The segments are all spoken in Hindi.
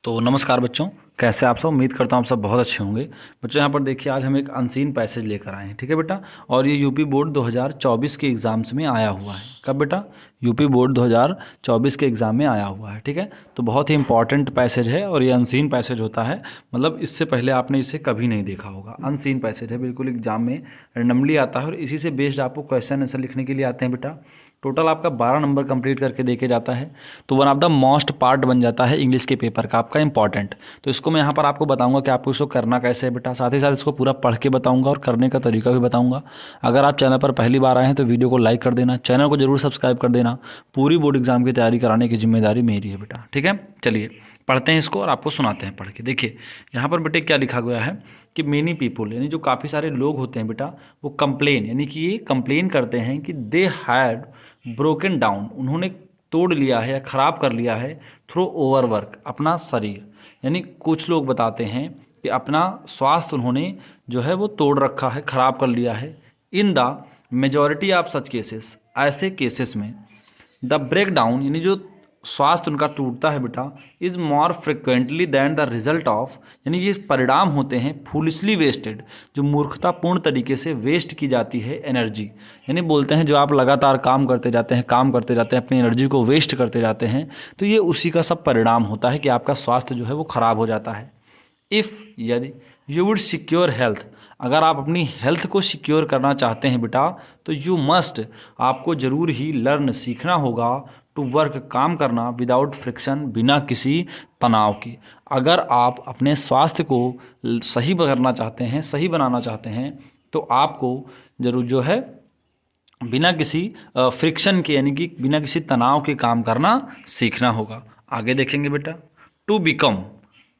तो नमस्कार बच्चों, कैसे आप सब। उम्मीद करता हूँ आप सब बहुत अच्छे होंगे। बच्चों यहाँ पर देखिए, आज हम एक अनसीन पैसेज लेकर आए हैं, ठीक है बेटा। और ये यूपी बोर्ड 2024 के एग्ज़ाम्स में आया हुआ है। कब बेटा? यूपी बोर्ड 2024 के एग्ज़ाम में आया हुआ है, ठीक है। तो बहुत ही इंपॉर्टेंट पैसेज है और ये अनसीन पैसेज होता है, मतलब इससे पहले आपने इसे कभी नहीं देखा होगा। अनसीन पैसेज है, बिल्कुल एग्जाम में रैंडमली आता है और इसी से बेस्ड आपको क्वेश्चन आंसर लिखने के लिए आते हैं बेटा। टोटल आपका 12 नंबर कंप्लीट करके देके जाता है, तो one of the most part बन जाता है इंग्लिश के पेपर का आपका इंपॉर्टेंट। तो इसको मैं यहाँ पर आपको बताऊंगा कि आपको इसको करना कैसे है बेटा। साथ ही साथ इसको पूरा पढ़ के बताऊंगा और करने का तरीका भी बताऊंगा। अगर आप चैनल पर पहली बार आए हैं तो वीडियो को लाइक कर देना, चैनल को जरूर सब्सक्राइब कर देना। पूरी बोर्ड एग्जाम की तैयारी कराने की जिम्मेदारी मेरी है बेटा, ठीक है। चलिए पढ़ते हैं इसको और आपको सुनाते हैं पढ़ के। देखिए यहाँ पर बेटे क्या लिखा गया है कि मेनी पीपुल, यानी जो काफ़ी सारे लोग होते हैं बेटा, वो कंप्लेन, यानी कि ये कंप्लेन करते हैं कि दे हैड ब्रोकन डाउन, उन्होंने तोड़ लिया है या ख़राब कर लिया है थ्रू ओवरवर्क, अपना शरीर। यानी कुछ लोग बताते हैं कि अपना स्वास्थ्य उन्होंने जो है वो तोड़ रखा है, ख़राब कर लिया है। In the majority of such cases, ऐसे केसेस में द ब्रेक डाउन, यानी जो स्वास्थ्य उनका टूटता है बेटा, is more frequently than the result of, यानी ये परिणाम होते हैं फुलिशली वेस्टेड, जो मूर्खतापूर्ण तरीके से वेस्ट की जाती है एनर्जी। यानी बोलते हैं जो आप लगातार काम करते जाते हैं अपनी एनर्जी को वेस्ट करते जाते हैं, तो ये उसी का सब परिणाम होता है कि आपका स्वास्थ्य जो है वो ख़राब हो जाता है। इफ़, यदि यू वुड सिक्योर हेल्थ, अगर आप अपनी हेल्थ को सिक्योर करना चाहते हैं बेटा, तो यू मस्ट, आपको ज़रूर ही लर्न, सीखना होगा, टू वर्क, काम करना, विदाउट फ्रिक्शन, बिना किसी तनाव के। अगर आप अपने स्वास्थ्य को सही करना चाहते हैं, सही बनाना चाहते हैं, तो आपको ज़रूर जो है बिना किसी फ्रिक्शन के, यानी कि बिना किसी तनाव के काम करना सीखना होगा। आगे देखेंगे बेटा। टू बिकम,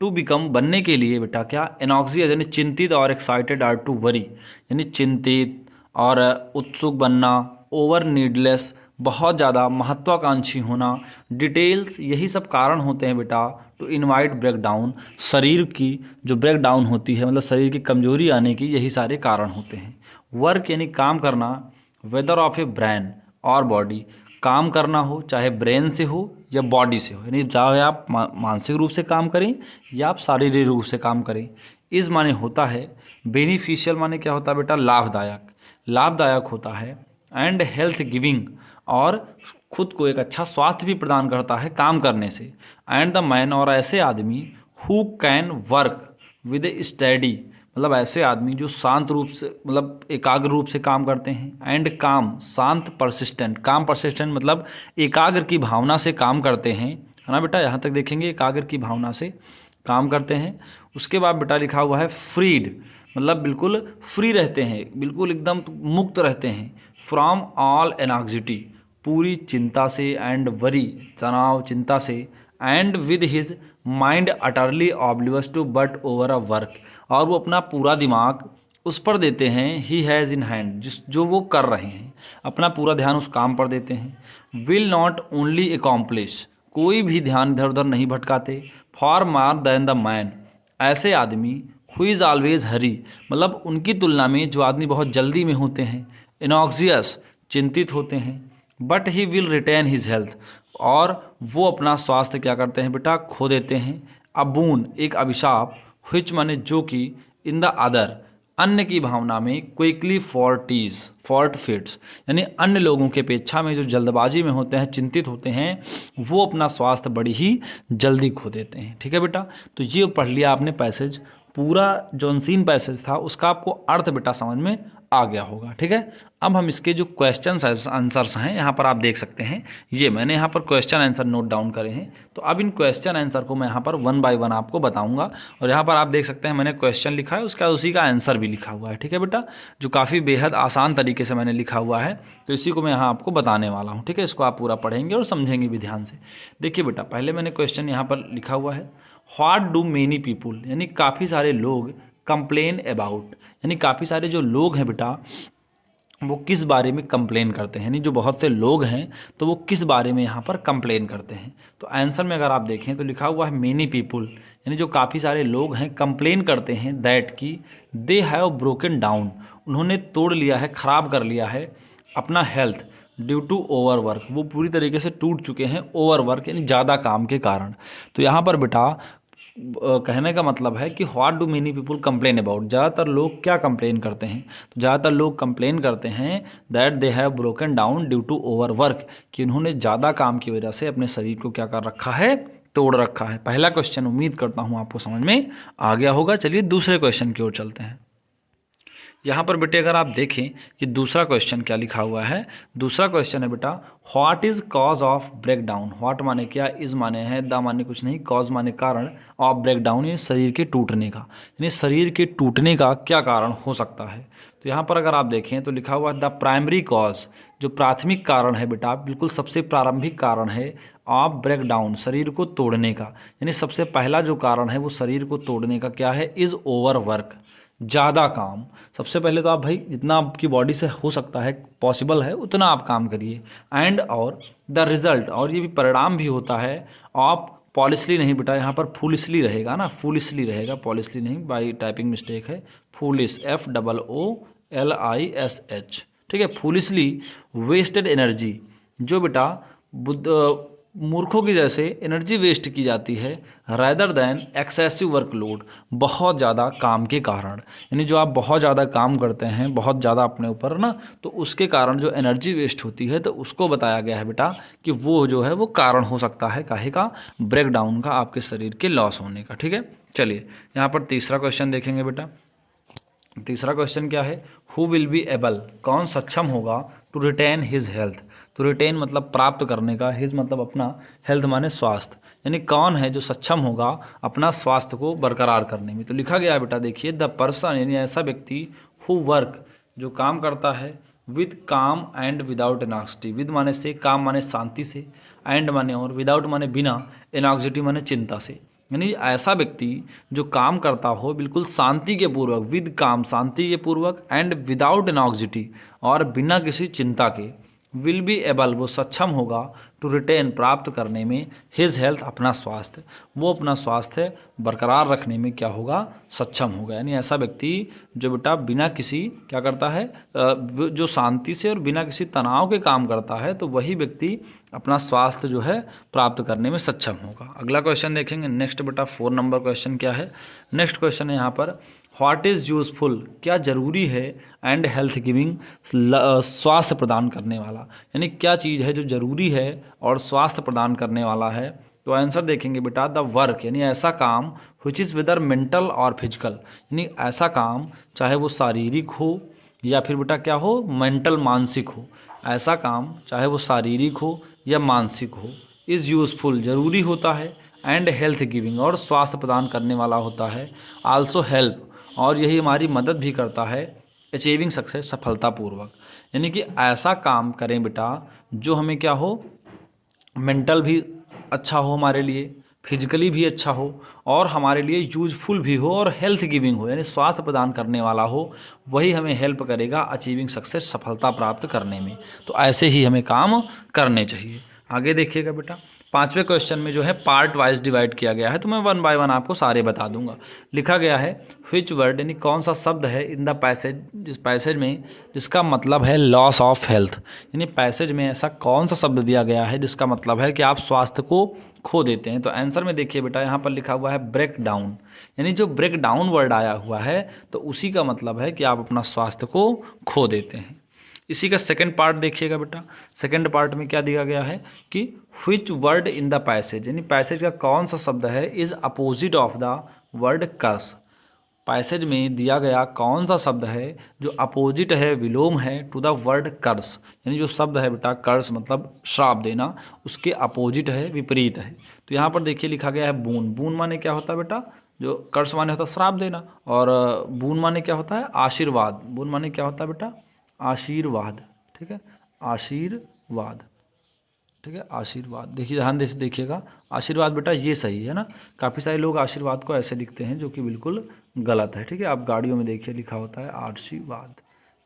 टू बिकम बनने के लिए बेटा क्या, एनॉक्सियस यानी चिंतित और एक्साइटेड, आर टू वरी यानी चिंतित और उत्सुक बनना, ओवर नीडलेस बहुत ज़्यादा महत्वाकांक्षी होना, डिटेल्स, यही सब कारण होते हैं बेटा टू इनवाइट ब्रेक डाउन, शरीर की जो ब्रेक डाउन होती है, मतलब शरीर की कमजोरी आने की, यही सारे कारण होते हैं। वर्क यानी काम करना, वेदर ऑफ ए ब्रेन और बॉडी, काम करना हो चाहे ब्रेन से हो या बॉडी से हो, यानी चाहे आप मानसिक रूप से काम करें या आप शारीरिक रूप से काम करें। इस माने होता है बेनिफिशियल, माने क्या होता है बेटा, लाभदायक, लाभदायक होता है। एंड हेल्थ गिविंग, और खुद को एक अच्छा स्वास्थ्य भी प्रदान करता है काम करने से। एंड द मैन, और ऐसे आदमी, who can work with A study, मतलब ऐसे आदमी जो शांत रूप से, मतलब एकाग्र रूप से काम करते हैं। एंड काम, शांत, परसिस्टेंट, काम परसिस्टेंट मतलब एकाग्र की भावना से काम करते हैं, है ना बेटा। यहाँ तक देखेंगे, एकाग्र की भावना से काम करते हैं। उसके बाद बेटा लिखा हुआ है फ्रीड, मतलब बिल्कुल फ्री रहते हैं, बिल्कुल एकदम मुक्त रहते हैं। फ्रॉम ऑल एनाग्जिटी, पूरी चिंता से, एंड वरी, तनाव, चिंता से। And with his mind utterly oblivious to but over a work, और वो अपना पूरा दिमाग उस पर देते हैं, ही हैज़ इन हैंड, जो वो कर रहे हैं, अपना पूरा ध्यान उस काम पर देते हैं। विल नॉट ओनली अकॉम्प्लिश, कोई भी ध्यान इधर उधर नहीं भटकाते। फॉर मार देन द मैन, ऐसे आदमी, हु इज़ ऑलवेज हरी, मतलब उनकी तुलना में जो आदमी बहुत जल्दी में होते हैं। इनॉक्सियस, चिंतित होते हैं। But he will retain his health, और वो अपना स्वास्थ्य क्या करते हैं बेटा, खो देते हैं। अबून, एक अभिशाप, व्हिच माने जो कि, इन द अदर, अन्य की भावना में, क्विकली फॉर्ट फिट्स, यानी अन्य लोगों की अपेक्षा में जो जल्दबाजी में होते हैं, चिंतित होते हैं, वो अपना स्वास्थ्य बड़ी ही जल्दी खो देते हैं, ठीक है बेटा। तो ये पढ़ लिया आपने पैसेज, पूरा जो अनसीन पैसेज था उसका आपको अर्थ बेटा समझ में आ गया होगा, ठीक है। अब हम इसके जो क्वेश्चन आंसर्स हैं यहाँ पर आप देख सकते हैं, ये मैंने यहाँ पर क्वेश्चन आंसर नोट डाउन करे हैं। तो अब इन क्वेश्चन आंसर को मैं यहाँ पर वन बाय वन आपको बताऊंगा, और यहाँ पर आप देख सकते हैं मैंने क्वेश्चन लिखा है, उसका उसी का आंसर भी लिखा हुआ है, ठीक है बेटा, जो काफ़ी बेहद आसान तरीके से मैंने लिखा हुआ है। तो इसी को मैं यहाँ आपको बताने वाला हूँ, ठीक है। इसको आप पूरा पढ़ेंगे और समझेंगे भी ध्यान से। देखिए बेटा, पहले मैंने क्वेश्चन यहाँ पर लिखा हुआ है, व्हाट डू मेनी पीपुल, यानी काफ़ी सारे लोग, कंप्लेन अबाउट, यानी काफ़ी सारे जो लोग हैं बेटा, वो किस बारे में कंप्लेन करते हैं, यानी जो बहुत से लोग हैं तो वो किस बारे में यहाँ पर कंप्लेन करते हैं। तो आंसर में अगर आप देखें तो लिखा हुआ है मेनी पीपुल, यानी जो काफ़ी सारे लोग हैं कंप्लेन करते हैं, दैट की दे हैव ब्रोकन डाउन, उन्होंने तोड़ लिया है, ख़राब कर लिया है अपना health, due to over work, वो पूरी तरीके से टूट चुके हैं ओवर वर्क, यानी ज़्यादा काम के कारण। तो यहाँ पर बेटा कहने का मतलब है कि what do many people complain about, ज़्यादातर लोग क्या कंप्लेन करते हैं, तो ज़्यादातर लोग कंप्लेन करते हैं that they have broken down due to over work, कि उन्होंने ज़्यादा काम की वजह से अपने शरीर को क्या कर रखा है, तोड़ रखा है। पहला क्वेश्चन उम्मीद करता हूँ आपको समझ में आ गया होगा। चलिए दूसरे क्वेश्चन की ओर चलते हैं। यहाँ पर बेटे अगर आप देखें कि दूसरा क्वेश्चन क्या लिखा हुआ है, दूसरा क्वेश्चन है बेटा what is cause of break down. What माने क्या, इज माने है, द माने कुछ नहीं, कॉज माने कारण, ऑफ ब्रेक डाउन यानी शरीर के टूटने का, यानी शरीर के टूटने का क्या कारण हो सकता है। तो यहाँ पर अगर आप देखें तो लिखा हुआ है द प्राइमरी कॉज, जो प्राथमिक कारण है बेटा, बिल्कुल सबसे प्रारंभिक कारण है ऑफ ब्रेक डाउन, शरीर को तोड़ने का, यानी सबसे पहला जो कारण है वो शरीर को तोड़ने का क्या है, इज ओवर वर्क, ज़्यादा काम। सबसे पहले तो आप भाई जितना आपकी बॉडी से हो सकता है, पॉसिबल है, उतना आप काम करिए। एंड और द रिजल्ट, और ये भी परिणाम भी होता है ऑफ पॉलिसली नहीं बेटा, यहाँ पर फुलिसली रहेगा ना, फुलिसली रहेगा, पॉलिसली नहीं, बाई टाइपिंग मिस्टेक है, फुलिस FOOLISH, ठीक है, फुलिसली वेस्टेड एनर्जी, जो बेटा मूर्खों की जैसे एनर्जी वेस्ट की जाती है, रादर दैन एक्सेसिव वर्कलोड, बहुत ज़्यादा काम के कारण, यानी जो आप बहुत ज़्यादा काम करते हैं, बहुत ज़्यादा अपने ऊपर ना, तो उसके कारण जो एनर्जी वेस्ट होती है, तो उसको बताया गया है बेटा कि वो जो है वो कारण हो सकता है काहे का, ब्रेक डाउन का, आपके शरीर के लॉस होने का। ठीक है, चलिए यहाँ पर तीसरा क्वेश्चन देखेंगे बेटा। तीसरा क्वेश्चन क्या है, हु विल बी एबल, कौन सक्षम होगा, टू रिटेन हिज हेल्थ, तो रिटेन मतलब प्राप्त करने का, हिज मतलब अपना, हेल्थ माने स्वास्थ्य, यानी कौन है जो सक्षम होगा अपना स्वास्थ्य को बरकरार करने में। तो लिखा गया है बेटा देखिए, द पर्सन यानी ऐसा व्यक्ति, हु वर्क जो काम करता है, विद काम एंड विदाउट एनॉक्सिटी, विद माने से, काम माने शांति से, एंड माने और, विदाउट माने बिना, एनॉक्सिटी माने चिंता से, यानी ऐसा व्यक्ति जो काम करता हो बिल्कुल शांति के पूर्वक, विद काम शांति के पूर्वक, एंड विदाउट एनॉक्सिटी और बिना किसी चिंता के, विल बी एबल वो सक्षम होगा, टू रिटेन प्राप्त करने में, हिज हेल्थ अपना स्वास्थ्य, वो अपना स्वास्थ्य बरकरार रखने में क्या होगा, सक्षम होगा। यानी ऐसा व्यक्ति जो बेटा बिना किसी क्या करता है, जो शांति से और बिना किसी तनाव के काम करता है, तो वही व्यक्ति अपना स्वास्थ्य जो है प्राप्त करने में सक्षम होगा। अगला क्वेश्चन देखेंगे, नेक्स्ट बेटा 4 नंबर क्वेश्चन क्या है। नेक्स्ट क्वेश्चन है यहाँ पर व्हाट इज़ यूज़फुल, क्या जरूरी है, एंड हेल्थ गिविंग स्वास्थ्य प्रदान करने वाला, यानी क्या चीज़ है जो जरूरी है और स्वास्थ्य प्रदान करने वाला है। तो आंसर देखेंगे बेटा द वर्क, यानी ऐसा काम विच इज़ वेदर मेंटल और फिजिकल, यानी ऐसा काम चाहे वो शारीरिक हो या फिर बेटा क्या हो, मेंटल मानसिक हो, ऐसा काम चाहे वो शारीरिक हो या मानसिक हो, इज़ यूज़फुल जरूरी होता है, एंड हेल्थ गिविंग और स्वास्थ्य प्रदान करने वाला होता है, आल्सो हेल्प और यही हमारी मदद भी करता है, अचीविंग सक्सेस सफलतापूर्वक, यानी कि ऐसा काम करें बेटा जो हमें क्या हो, मेंटल भी अच्छा हो हमारे लिए, फिजिकली भी अच्छा हो और हमारे लिए यूजफुल भी हो और हेल्थ गिविंग हो, यानी स्वास्थ्य प्रदान करने वाला हो, वही हमें हेल्प करेगा अचीविंग सक्सेस सफलता प्राप्त करने में। तो ऐसे ही हमें काम करने चाहिए। आगे देखिएगा बेटा, 5वें क्वेश्चन में जो है पार्ट वाइज डिवाइड किया गया है, तो मैं 1 बाय 1 आपको सारे बता दूंगा। लिखा गया है व्हिच वर्ड, यानी कौन सा शब्द है इन द पैसेज, जिस पैसेज में जिसका मतलब है लॉस ऑफ हेल्थ, यानी पैसेज में ऐसा कौन सा शब्द दिया गया है जिसका मतलब है कि आप स्वास्थ्य को खो देते हैं। तो आंसर में देखिए बेटा यहाँ पर लिखा हुआ है ब्रेक डाउन, यानी जो ब्रेक डाउन वर्ड आया हुआ है तो उसी का मतलब है कि आप अपना स्वास्थ्य को खो देते हैं। इसी का सेकंड पार्ट देखिएगा बेटा, सेकंड पार्ट में क्या दिया गया है कि which word in the passage, यानी पैसेज का कौन सा शब्द है is opposite of the word curse, passage में दिया गया कौन सा शब्द है जो अपोजिट है, विलोम है टू द वर्ड कर्स, यानी जो शब्द है बेटा कर्स मतलब श्राप देना, उसके अपोजिट है, विपरीत है। तो यहाँ पर देखिए लिखा गया है बून, बून माने क्या होता है बेटा, जो कर्स माने होता है श्राप देना, और बून माने क्या होता है, आशीर्वाद, बून माने क्या होता है बेटा, आशीर्वाद, ठीक है, आशीर्वाद, ठीक है, आशीर्वाद। देखिए ध्यान से देखिएगा, आशीर्वाद बेटा ये सही है ना, काफ़ी सारे लोग आशीर्वाद को ऐसे लिखते हैं जो कि बिल्कुल गलत है, ठीक है। आप गाड़ियों में देखिए लिखा होता है आशीर्वाद,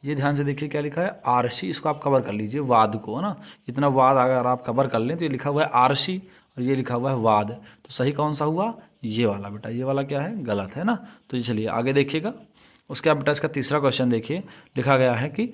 ये ध्यान से देखिए क्या लिखा है, आरसी, इसको आप कवर कर लीजिए, वाद को है ना, इतना वाद अगर आप कवर कर लें तो ये लिखा हुआ है आरसी और ये लिखा हुआ है वाद, तो सही कौन सा हुआ, ये वाला बेटा, ये वाला क्या है, गलत है ना। तो चलिए आगे देखिएगा, उसके बाद बेटा इसका तीसरा क्वेश्चन देखिए, लिखा गया है कि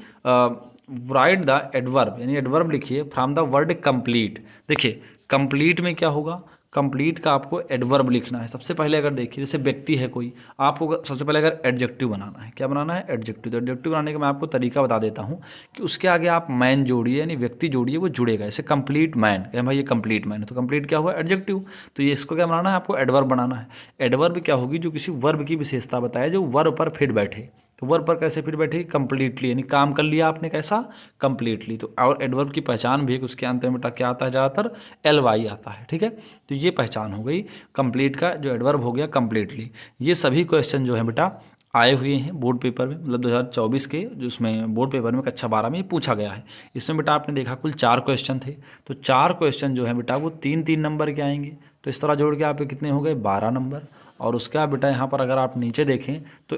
राइट द एडवर्ब, यानी एडवर्ब लिखिए फ्रॉम द वर्ड कंप्लीट। देखिए कंप्लीट में क्या होगा, कंप्लीट का आपको एडवर्ब लिखना है। सबसे पहले अगर देखिए जैसे व्यक्ति है कोई, आपको सबसे पहले अगर एडजेक्टिव बनाना है, क्या बनाना है? एडजेक्टिव। तो एडजेक्टिव बनाने का मैं आपको तरीका बता देता हूँ कि उसके आगे आप मैन जोड़िए, यानी व्यक्ति जोड़िए, वो जुड़ेगा। जैसे कंप्लीट मैन, कहें भाई ये कंप्लीट मैन है, तो कंप्लीट क्या हुआ? एडजेक्टिव। तो ये इसको क्या बनाना है? आपको एडवर्ब बनाना है। एडवर्ब क्या होगी? जो किसी वर्ब की विशेषता बताए, जो वर्ब पर फिट बैठे। तो वर्ब पर कैसे फिट बैठे? कंप्लीटली, यानी काम कर लिया आपने कैसा? कंप्लीटली। तो और एडवर्ब की पहचान भी है कि उसके अंत में बेटा क्या आता है? ज़्यादातर LY आता है, ठीक है। तो ये पहचान हो गई कंप्लीट का, जो एडवर्ब हो गया कंप्लीटली। ये सभी क्वेश्चन जो है बेटा आए हुए हैं बोर्ड पेपर में, मतलब 2024 के जो उसमें बोर्ड पेपर में कक्षा 12 में ये पूछा गया है। इसमें बेटा आपने देखा कुल 4 क्वेश्चन थे, तो 4 क्वेश्चन जो है बेटा वो 3-3 नंबर के आएंगे। तो इस तरह जोड़ के आपके कितने हो गए? 12 नंबर। और उसके बाद बेटा यहाँ पर अगर आप नीचे देखें तो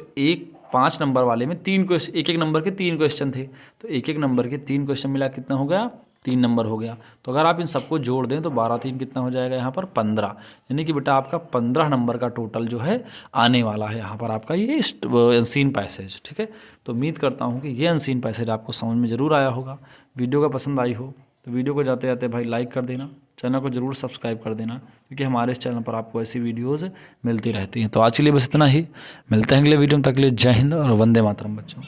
5 नंबर वाले में 3 क्वेश्चन, एक नंबर के 3 क्वेश्चन थे, तो एक नंबर के 3 क्वेश्चन मिला कितना हो गया? 3 नंबर हो गया। तो अगर आप इन सबको जोड़ दें तो 12-3 कितना हो जाएगा? यहाँ पर 15, यानी कि बेटा आपका 15 नंबर का टोटल जो है आने वाला है यहाँ पर आपका ये अनसीन पैसेज, ठीक है। तो उम्मीद करता हूँ कि ये अनसीन पैसेज आपको समझ में ज़रूर आया होगा। वीडियो का पसंद आई हो तो वीडियो को जाते जाते भाई लाइक कर देना, चैनल को ज़रूर सब्सक्राइब कर देना, क्योंकि हमारे इस चैनल पर आपको ऐसी वीडियोज़ मिलती रहती हैं। तो आज के लिए बस इतना ही, मिलते हैं अगले वीडियो में। तक के लिए जय हिंद और वंदे मातरम बच्चों।